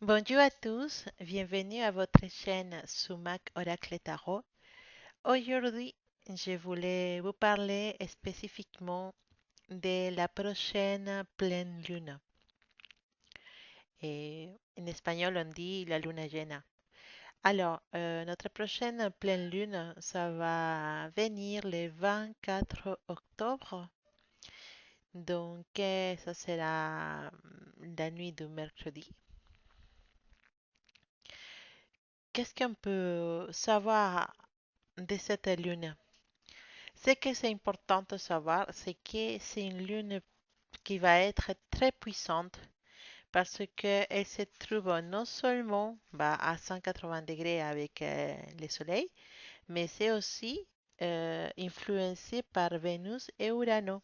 Bonjour à tous, bienvenue à votre chaîne Sumac Oracle Tarot. Aujourd'hui, je voulais vous parler spécifiquement de la prochaine pleine lune. Et en espagnol, on dit la luna llena. Alors, notre prochaine pleine lune, ça va venir le 24 octobre. Donc, ça sera la nuit du mercredi. Qu'est-ce qu'on peut savoir de cette lune? Ce que c'est important de savoir, c'est que c'est une lune qui va être très puissante parce qu'elle se trouve non seulement à 180 degrés avec le Soleil, mais c'est aussi influencé par Vénus et Urano,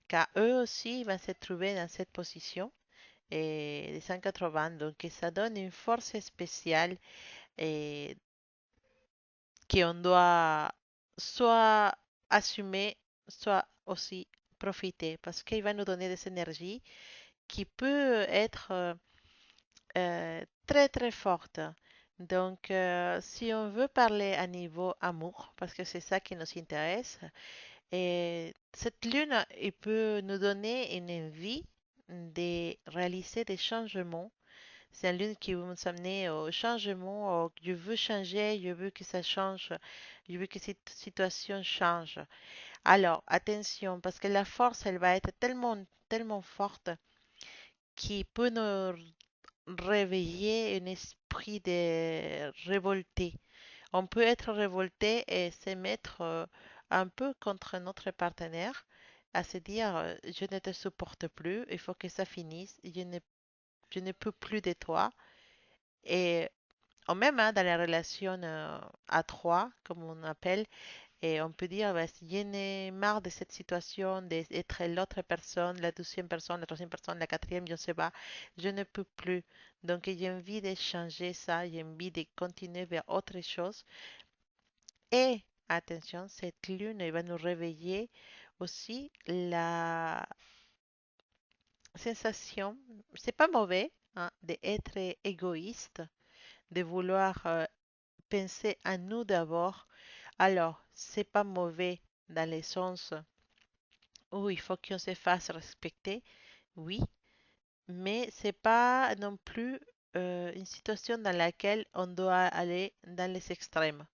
car eux aussi vont se trouver dans cette position de 180. Donc ça donne une force spéciale et qu'on doit soit assumer, soit aussi profiter, parce qu'il va nous donner des énergies qui peuvent être très très fortes. Donc, si on veut parler à niveau amour, parce que c'est ça qui nous intéresse, et cette lune, il peut nous donner une envie de réaliser des changements. C'est une lune qui veut nous amener au changement. Je veux changer, je veux que ça change, je veux que cette situation change. Alors, attention, parce que la force, elle va être tellement, tellement forte qu'il peut nous réveiller un esprit de révolté. On peut être révolté et se mettre un peu contre notre partenaire, à se dire, je ne te supporte plus, il faut que ça finisse, je ne peux plus de toi. Et ou même hein, dans la relation à trois, comme on appelle, et on peut dire, bah, si j'en ai marre de cette situation, d'être l'autre personne, la deuxième personne, la troisième personne, la quatrième, je ne sais pas, je ne peux plus. Donc j'ai envie de changer ça, j'ai envie de continuer vers autre chose. Et attention, cette lune elle va nous réveiller aussi la sensation, c'est pas mauvais, hein, d'être égoïste, de vouloir penser à nous d'abord. Alors, c'est pas mauvais dans le sens où il faut qu'on se fasse respecter, oui, mais c'est pas non plus une situation dans laquelle on doit aller dans les extrêmes.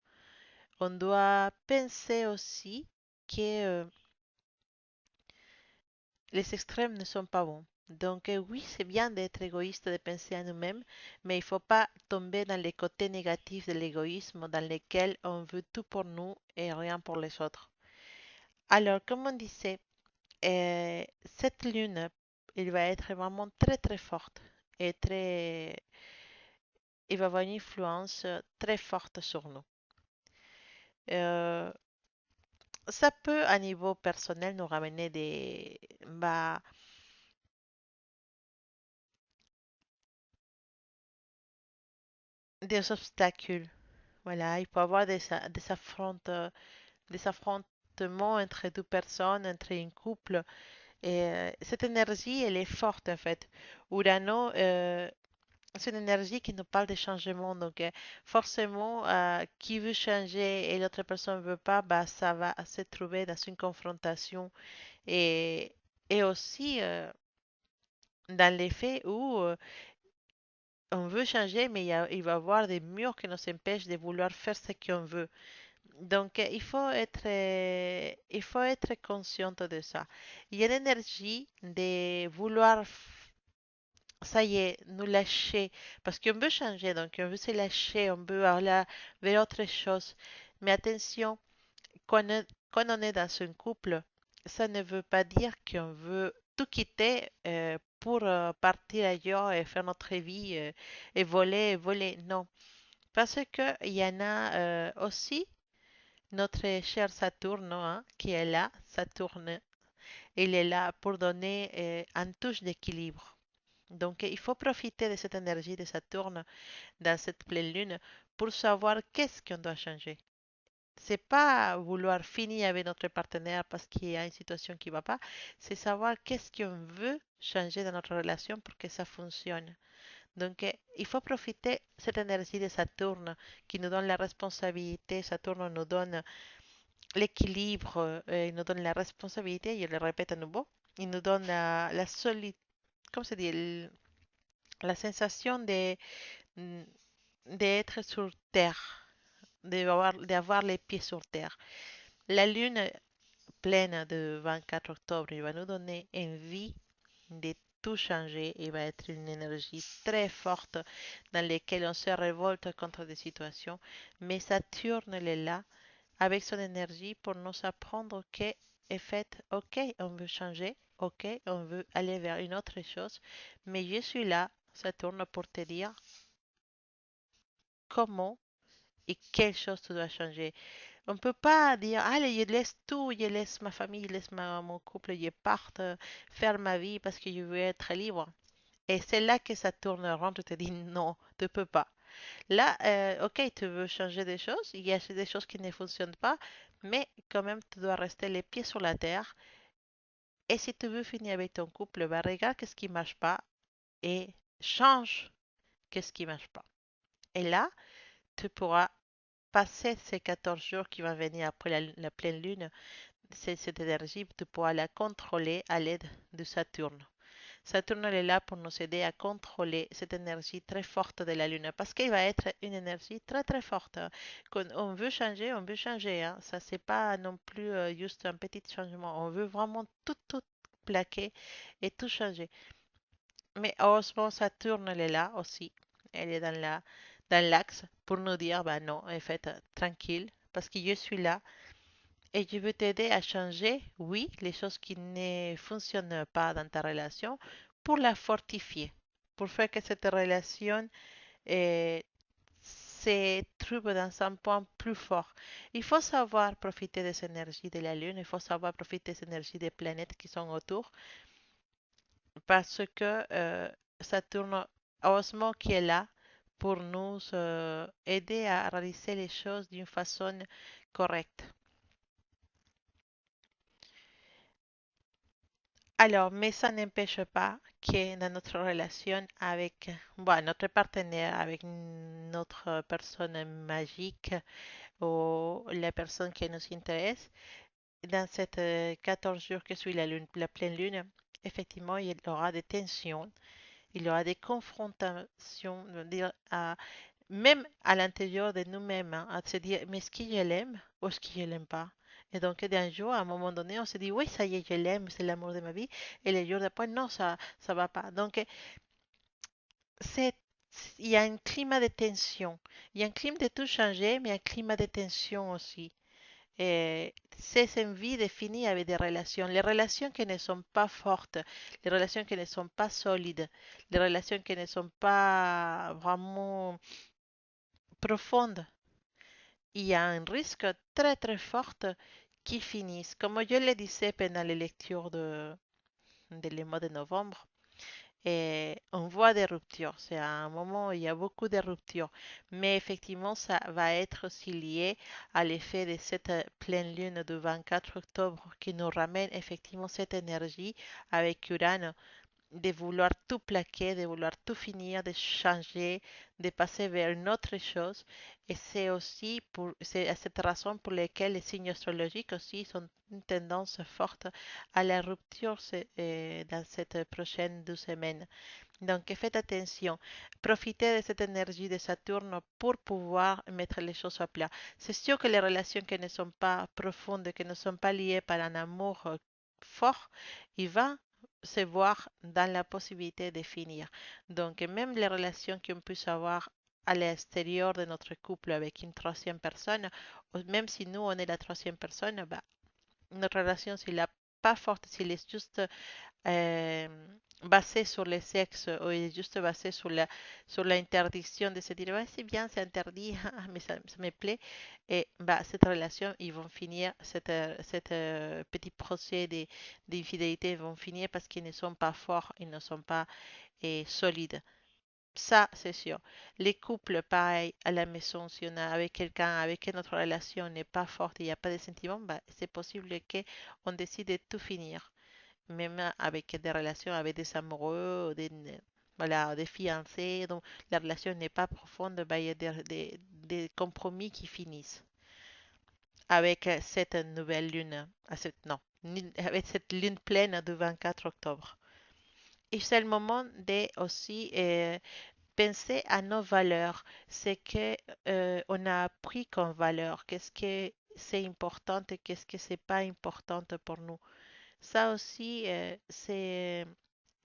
On doit penser aussi que les extrêmes ne sont pas bons. Donc oui, c'est bien d'être égoïste, de penser à nous-mêmes, mais il ne faut pas tomber dans les côtés négatifs de l'égoïsme dans lesquels on veut tout pour nous et rien pour les autres. Alors, comme on disait, cette lune, elle va être vraiment très très forte et très, il va avoir une influence très forte sur nous. Euh, Ça peut, à niveau personnel, nous ramener des obstacles. Voilà, il peut y avoir des affrontements entre deux personnes, entre un couple. Et cette énergie, elle est forte en fait. Urano, c'est une énergie qui nous parle de changement. Donc, forcément, qui veut changer et l'autre personne ne veut pas, bah, ça va se trouver dans une confrontation. Et, et aussi dans les faits où on veut changer, mais il va y avoir des murs qui nous empêchent de vouloir faire ce qu'on veut. Donc, il faut être conscient de ça. Il y a l'énergie de vouloir ça y est, nous lâcher, parce qu'on veut changer, donc on veut se lâcher, on veut aller vers autre chose. Mais attention, quand on est dans un couple, ça ne veut pas dire qu'on veut tout quitter pour partir ailleurs et faire notre vie et voler, voler. Non, parce que il y en a aussi notre cher Saturne hein, qui est là, Saturne, il est là pour donner un touche d'équilibre. Donc, il faut profiter de cette énergie de Saturne dans cette pleine lune pour savoir qu'est-ce qu'on doit changer. C'est pas vouloir finir avec notre partenaire parce qu'il y a une situation qui ne va pas, c'est savoir qu'est-ce qu'on veut changer dans notre relation pour que ça fonctionne. Donc, il faut profiter de cette énergie de Saturne qui nous donne la responsabilité. Saturne nous donne l'équilibre, il nous donne la responsabilité, je le répète à nouveau. Il nous donne la solide, comment se dit, la sensation mm, d'être sur Terre, d'avoir les pieds sur Terre. La lune pleine de 24 octobre, il va nous donner envie de tout changer. Il va être une énergie très forte dans laquelle on se révolte contre des situations. Mais Saturne, elle est là avec son énergie pour nous apprendre que est fait, ok, on veut changer, ok, on veut aller vers une autre chose, mais je suis là, Saturne, pour te dire comment et quelle chose tu dois changer. On ne peut pas dire, allez, je laisse tout, je laisse ma famille, je laisse mon couple, je parte faire ma vie parce que je veux être libre. Et c'est là que ça tourne rond, tu te dis non, tu peux pas. Là, ok, tu veux changer des choses, il y a des choses qui ne fonctionnent pas, mais quand même, tu dois rester les pieds sur la terre. Et si tu veux finir avec ton couple, bah, regarde qu'est-ce qui marche pas et change qu'est-ce qui marche pas. Et là, tu pourras passer ces 14 jours qui vont venir après la pleine lune, cette énergie, tu pourras la contrôler à l'aide de Saturne. Saturne est là pour nous aider à contrôler cette énergie très forte de la Lune parce qu'il va être une énergie très très forte. Quand on veut changer. Hein. Ça, c'est pas non plus juste un petit changement. On veut vraiment tout plaquer et tout changer. Mais heureusement, Saturne, elle est là aussi. Elle est dans l'axe pour nous dire, bah non, en fait, tranquille, parce que je suis là et je veux t'aider à changer, oui, les choses qui ne fonctionnent pas dans ta relation pour la fortifier, pour faire que cette relation eh, se trouve dans un point plus fort. Il faut savoir profiter des énergies de la Lune, il faut savoir profiter des énergies des planètes qui sont autour, parce que Saturne, heureusement qui est là pour nous aider à réaliser les choses d'une façon correcte. Alors, mais ça n'empêche pas que dans notre relation avec bon, notre partenaire, avec notre personne magique ou la personne qui nous intéresse, dans cette 14 jours que suit la pleine lune, effectivement, il y aura des tensions, il y aura des confrontations, même à l'intérieur de nous-mêmes, hein, à se dire, mais est-ce que je l'aime ou est-ce que je l'aime pas? Et donc, d'un jour, à un moment donné, on se dit, oui, ça y est, je l'aime, c'est l'amour de ma vie. Et le jour d'après, non, ça va pas. Donc, c'est, il y a un climat de tension. Il y a un climat de tout changer, mais un climat de tension aussi. Et ces envies définies avec des relations. Les relations qui ne sont pas fortes, les relations qui ne sont pas solides, les relations qui ne sont pas vraiment profondes, il y a un risque très très fort qu'ils finissent. Comme je le disais pendant les lectures le mois de novembre, et on voit des ruptures. C'est un moment où il y a beaucoup de ruptures. Mais effectivement, ça va être aussi lié à l'effet de cette pleine lune du 24 octobre qui nous ramène effectivement cette énergie avec Uranus de vouloir tout plaquer, de vouloir tout finir, de changer, de passer vers une autre chose. Et c'est à cette raison pour laquelle les signes astrologiques aussi sont une tendance forte à la rupture dans cette prochaine 2 semaines. Donc faites attention, profitez de cette énergie de Saturne pour pouvoir mettre les choses à plat. C'est sûr que les relations qui ne sont pas profondes, qui ne sont pas liées par un amour fort, il va se voir dans la possibilité de finir. Donc même les relations qu'on puisse avoir à l'extérieur de notre couple avec une troisième personne, ou même si nous on est la troisième personne, bah, notre relation s'il n'est pas forte, s'il est juste euh, basé sur le sexe ou est juste basé sur l'interdiction de se dire ouais, c'est bien, c'est interdit, mais ça me plaît. Et bah, cette relation, ils vont finir, cette petit procès d'infidélité vont finir parce qu'ils ne sont pas forts, ils ne sont pas solides. Ça, c'est sûr. Les couples, pareil, à la maison, si on a avec quelqu'un avec qui notre relation n'est pas forte, il n'y a pas de sentiments, bah, c'est possible qu'on décide de tout finir même avec des relations avec des amoureux, voilà, des fiancés, donc la relation n'est pas profonde, bah, il y a des compromis qui finissent avec cette nouvelle lune, non, avec cette lune pleine du 24 octobre. Et c'est le moment de aussi penser à nos valeurs, ce que on a appris comme valeur, qu'est-ce que c'est important et qu'est-ce que c'est pas important pour nous. Ça aussi, c'est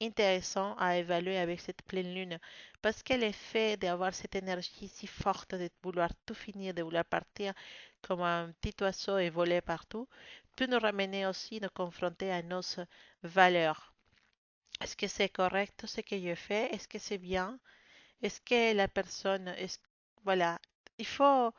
intéressant à évaluer avec cette pleine lune parce que l'effet d'avoir cette énergie si forte de vouloir tout finir, de vouloir partir comme un petit oiseau et voler partout, peut nous ramener aussi, nous confronter à nos valeurs. Est-ce que c'est correct ce que je fais? Est-ce que c'est bien? Est-ce que la personne, voilà, il faut,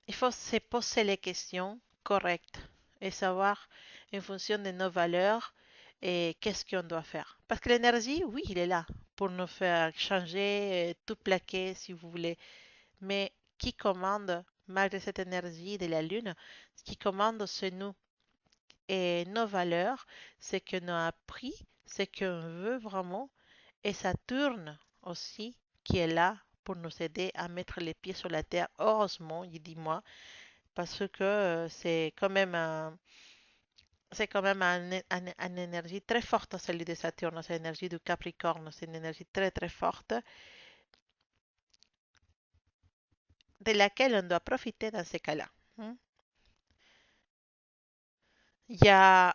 il faut se poser les questions correctes et savoir en fonction de nos valeurs et qu'est-ce qu'on doit faire. Parce que l'énergie, oui, il est là pour nous faire changer, tout plaquer si vous voulez. Mais qui commande, malgré cette énergie de la Lune, ce qui commande, c'est nous. Et nos valeurs, c'est que nous avons appris, c'est qu'on veut vraiment. Et Saturne aussi, qui est là pour nous aider à mettre les pieds sur la terre. Heureusement, il dit moi, parce que c'est quand même une énergie très forte, celle de Saturne, c'est l'énergie du Capricorne, c'est une énergie très très forte, de laquelle on doit profiter dans ces cas-là. Hmm. Il y a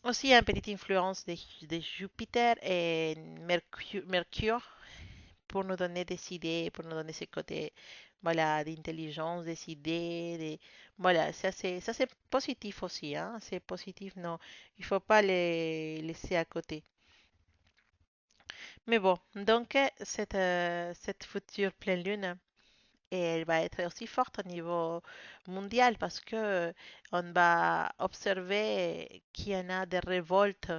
aussi une petite influence de Jupiter et Mercure pour nous donner des idées, pour nous donner ce côté, voilà, d'intelligence, des idées, voilà, ça c'est positif aussi, hein, c'est positif, non, il faut pas les laisser à côté. Mais bon, donc cette future pleine lune, et elle va être aussi forte au niveau mondial parce que on va observer qu'il y en a des révoltes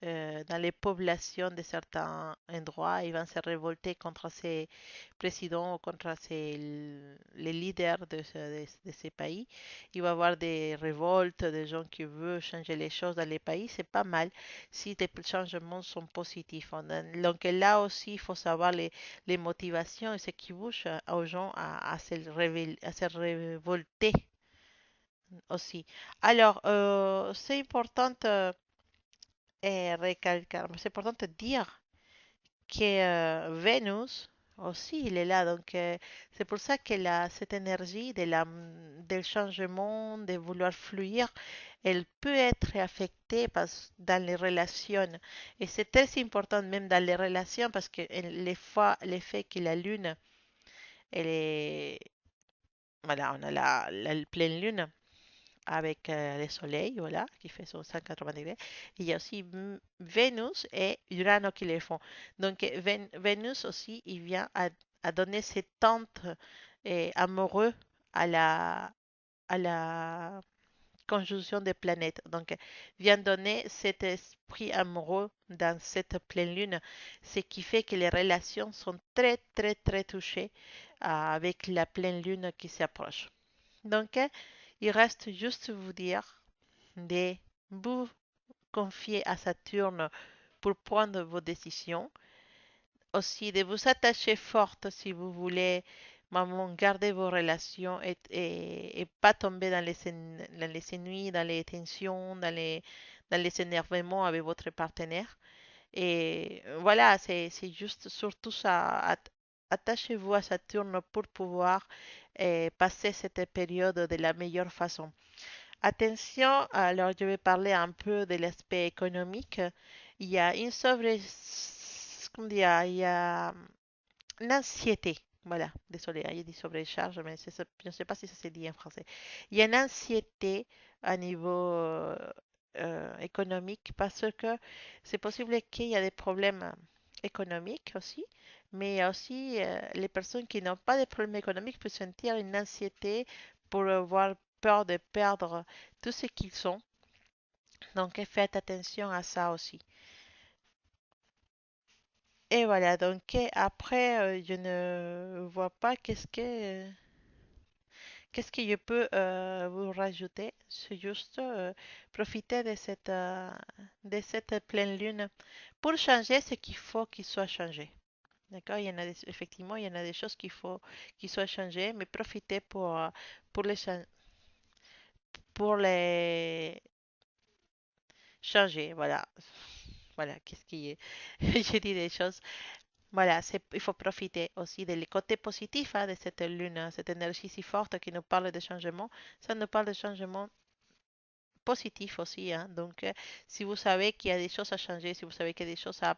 dans les populations de certains endroits. Ils vont se révolter contre ces présidents ou contre les leaders de ces pays. Il va y avoir des révoltes, des gens qui veulent changer les choses dans les pays. C'est pas mal si les changements sont positifs. Donc là aussi, il faut savoir les motivations et ce qui pousse aux gens à se révolter aussi. Alors, c'est important recalcar, c'est important de dire que Vénus aussi, il est là. Donc, c'est pour ça que cette énergie del changement, de vouloir fluir, elle peut être affectée dans les relations. Et c'est très important même dans les relations parce que l'effet que la Lune, elle est, voilà, on a la pleine Lune avec le Soleil, voilà, qui fait son 180 degrés. Il y a aussi Vénus et Urano qui les font. Donc Vénus aussi, il vient à donner ses tentes amoureux à la conjonction des planètes. Donc, vient donner cet esprit amoureux dans cette pleine lune, ce qui fait que les relations sont très, très, très touchées avec la pleine lune qui s'approche. Donc, il reste juste vous dire de vous confier à Saturne pour prendre vos décisions. Aussi, de vous attacher forte si vous voulez maman, garder vos relations et pas tomber dans les ennuis, dans les tensions, dans les énervements avec votre partenaire. Et voilà, c'est juste surtout ça. Attachez-vous à Saturne pour pouvoir passer cette période de la meilleure façon. Attention, alors je vais parler un peu de l'aspect économique. Il y a une comment dire, il y a une anxiété. Voilà, désolé, il y a dit sobrecharge, mais je ne sais pas si ça se dit en français. Il y a une anxiété à niveau économique parce que c'est possible qu'il y ait des problèmes économiques aussi, mais aussi les personnes qui n'ont pas de problèmes économiques peuvent sentir une anxiété pour avoir peur de perdre tout ce qu'ils sont. Donc faites attention à ça aussi. Et voilà, donc après, je ne vois pas qu'est-ce que je peux vous rajouter. C'est juste profiter de cette pleine lune pour changer ce qu'il faut qu'il soit changé. D'accord? Effectivement, il y en a des choses qu'il faut qu'ils soient changées, mais profitez pour pour les changer. Voilà. Voilà, qu'est-ce qui est? J'ai dit des choses. Voilà, il faut profiter aussi des côtés positifs de cette lune, cette énergie si forte qui nous parle de changement. Ça nous parle de changement positif aussi, hein. Donc, si vous savez qu'il y a des choses à changer, si vous savez qu'il y a des choses à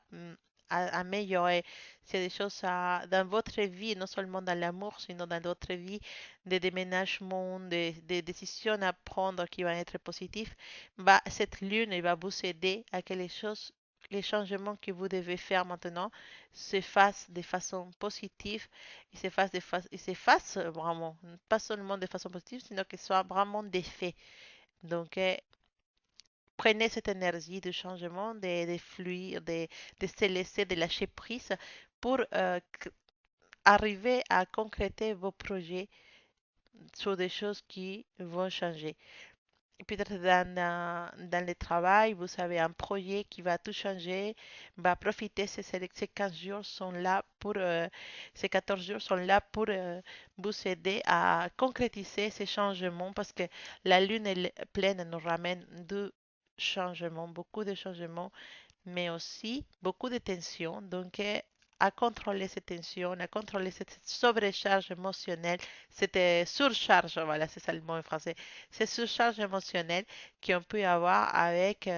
améliorer, s'il y a des choses dans votre vie, non seulement dans l'amour, sinon dans votre vie, des déménagements, des décisions à prendre qui vont être positifs, bah, cette lune, elle va vous aider à que les changements que vous devez faire maintenant se fassent de façon positive et se fassent vraiment, pas seulement de façon positive, sinon que ce soit vraiment des faits. Donc, prenez cette énergie de changement, de fluir, de se laisser, de lâcher prise pour arriver à concréter vos projets sur des choses qui vont changer. Et peut-être dans le travail, vous avez un projet qui va tout changer. Bah, profitez, ces 15 jours sont là pour, ces 14 jours sont là pour vous aider à concrétiser ces changements parce que la lune pleine nous ramène du changement, beaucoup de changements mais aussi beaucoup de tension. Donc, à contrôler cette tension, à contrôler cette surcharge émotionnelle, cette surcharge, voilà, c'est ça le mot en français, cette surcharge émotionnelle qu'on peut avoir avec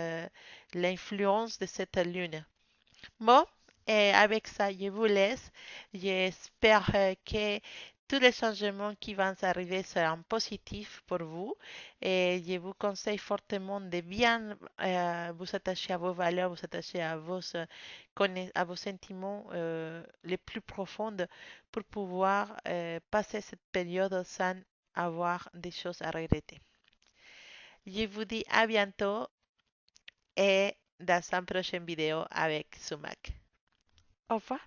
l'influence de cette lune. Bon, et avec ça, je vous laisse. J'espère que tous les changements qui vont arriver seront positifs pour vous. Et je vous conseille fortement de bien vous attacher à vos valeurs, vous attacher à à vos sentiments les plus profonds pour pouvoir passer cette période sans avoir des choses à regretter. Je vous dis à bientôt et dans une prochaine vidéo avec Sumac. Au revoir.